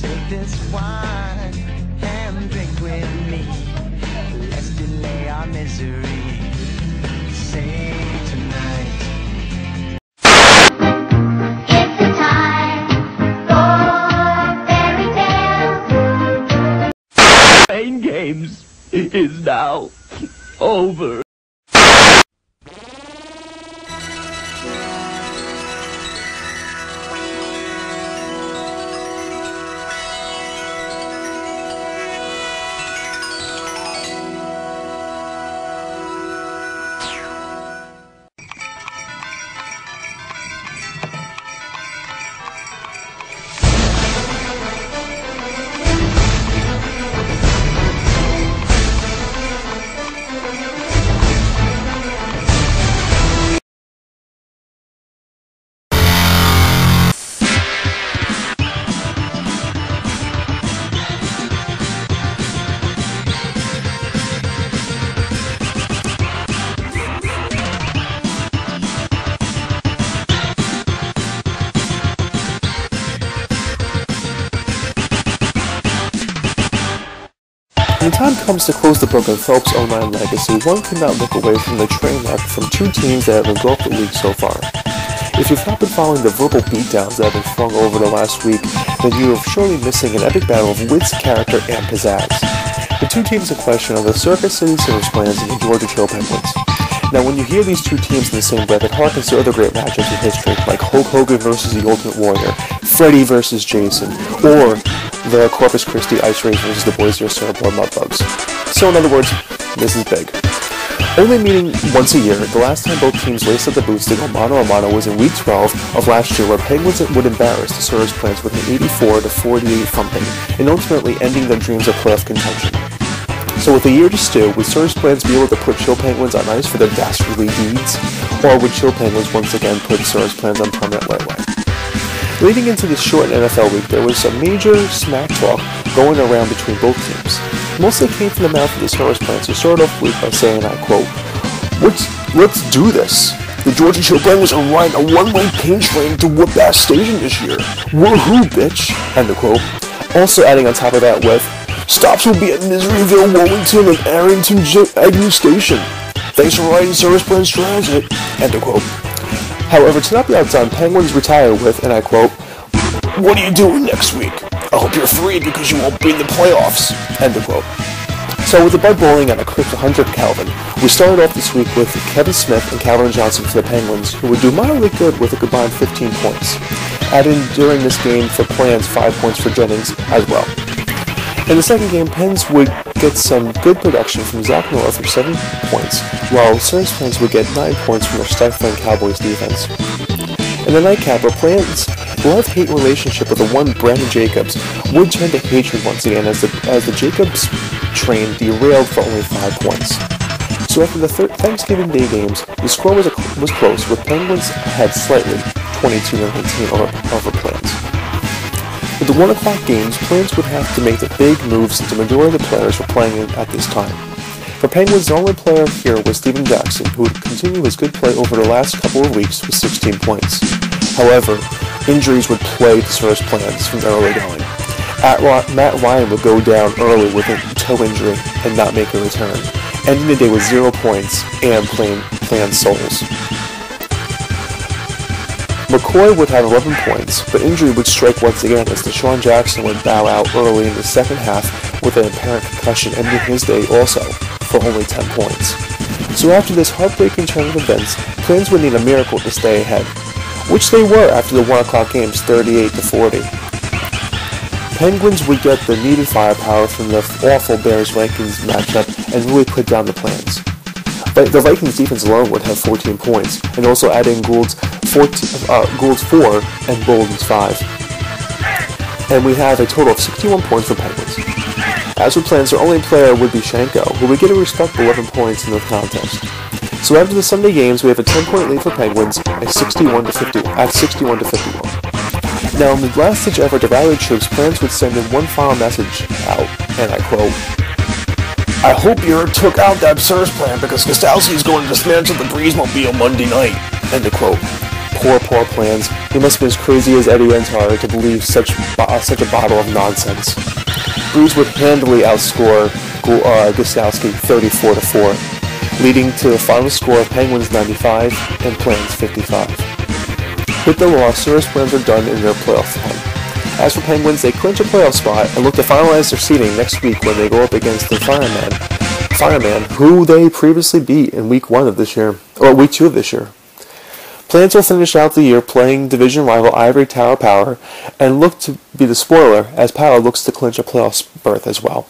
Take this wine and drink with me. Let's delay our misery. Say tonight. It's the time for fairy tales. Pain Games is now over. When the time comes to close the book of Phelps' 09 legacy, one could not look away from the train wreck from two teams that have engulfed the league so far. If you've not been following the verbal beatdowns that have been flung over the last week, then you are surely missing an epic battle of wits, character, and pizzazz. The two teams in question are the Circus City Circus Plans and the Georgia Chill Penguins. Now, when you hear these two teams in the same breath, it harkens to other great matchups in history, like Hulk Hogan versus the Ultimate Warrior, Freddy versus Jason, or the Corpus Christi Ice Rage versus the Boise Cerebral Mudbugs. So in other words, this is big. Only meeting once a year, the last time both teams laced up the boots to go mano-a-mano was in Week 12 of last year, where Penguins would embarrass the Cirrus Plans with an 84-48 thumping, and ultimately ending their dreams of playoff contention. So with a year to stew, would Cirrus Plans be able to put Chill Penguins on ice for their dastardly deeds, or would Chill Penguins once again put Cirrus Plans on permanent layaway? Leading into this short NFL week, there was a major smack talk going around between both teams. Mostly came from the mouth of the Cirrus Plans, who started off the week by saying, I quote, Let's do this. The Georgia Chill Penguins are riding a one-way pain train to whoop ass station this year. Woohoo, bitch. End of quote. Also adding on top of that with, stops will be at Miseryville, Wilmington, and Arrington Agnew Station. Thanks for riding Cirrus Plans Transit. End of quote. However, to not be outdone, Penguins retire with, and I quote, what are you doing next week? I hope you're free because you won't be in the playoffs. End of quote. So with the Bud Bowling at a crisp 100 Kelvin, we started off this week with Kevin Smith and Calvin Johnson for the Penguins, who would do mildly good with a combined 15 points. Adding during this game for Plans 5 points for Jennings as well. In the second game, Pens would get some good production from Zach Miller for 7 points, while Cirrus Plans would get 9 points from their stifling Cowboys defense. In the nightcap, our Plans' love-hate relationship with the one Brandon Jacobs would turn to hatred once again as the Jacobs train derailed for only 5 points. So after the Thanksgiving Day games, the score was close, with Penguins ahead slightly, 22-19 over Plans. With the 1 o'clock games, Plans would have to make the big moves since the majority of the players were playing at this time. For Penguins, the only player here was Steven Jackson, who would continue his good play over the last couple of weeks with 16 points. However, injuries would plague the Cirrus Plans from early going. Matt Ryan would go down early with a toe injury and not make a return, ending the day with 0 points and Plans souls. McCoy would have 11 points, but injury would strike once again as Deshaun Jackson would bow out early in the second half with an apparent concussion, ending his day also for only 10 points. So after this heartbreaking turn of events, Plans would need a miracle to stay ahead, which they were after the 1 o'clock games 38-40. Penguins would get the needed firepower from the awful Bears-Vikings matchup and really put down the Plans. But the Vikings defense alone would have 14 points, and also adding Gould's 4 and Bolden's 5. And we have a total of 61 points for Penguins. As for Plans, their only player would be Shanko, who would get a respectable 11 points in the contest. So after the Sunday games, we have a 10-point lead for Penguins at 61-51. Now, in the last-ditch effort to rally troops, Plans would send in one final message out, and I quote, I hope you took out that Cirrus plan because Kostowski is going to dismantle the Breezemobile Monday night. End of quote. poor plans. He must be as crazy as Eddie Entire to believe such a bottle of nonsense. Breeze would handily outscore Gostowski 34-4, leading to the final score of Penguins 95 and Plans 55. With the loss, Surf's plans are done in their playoff run. As for Penguins, they clinch a playoff spot and look to finalize their seeding next week when they go up against the Fireman, who they previously beat in week 2 of this year. Plans will finish out the year playing division rival Ivory Tower Power and look to be the spoiler as Power looks to clinch a playoff berth as well.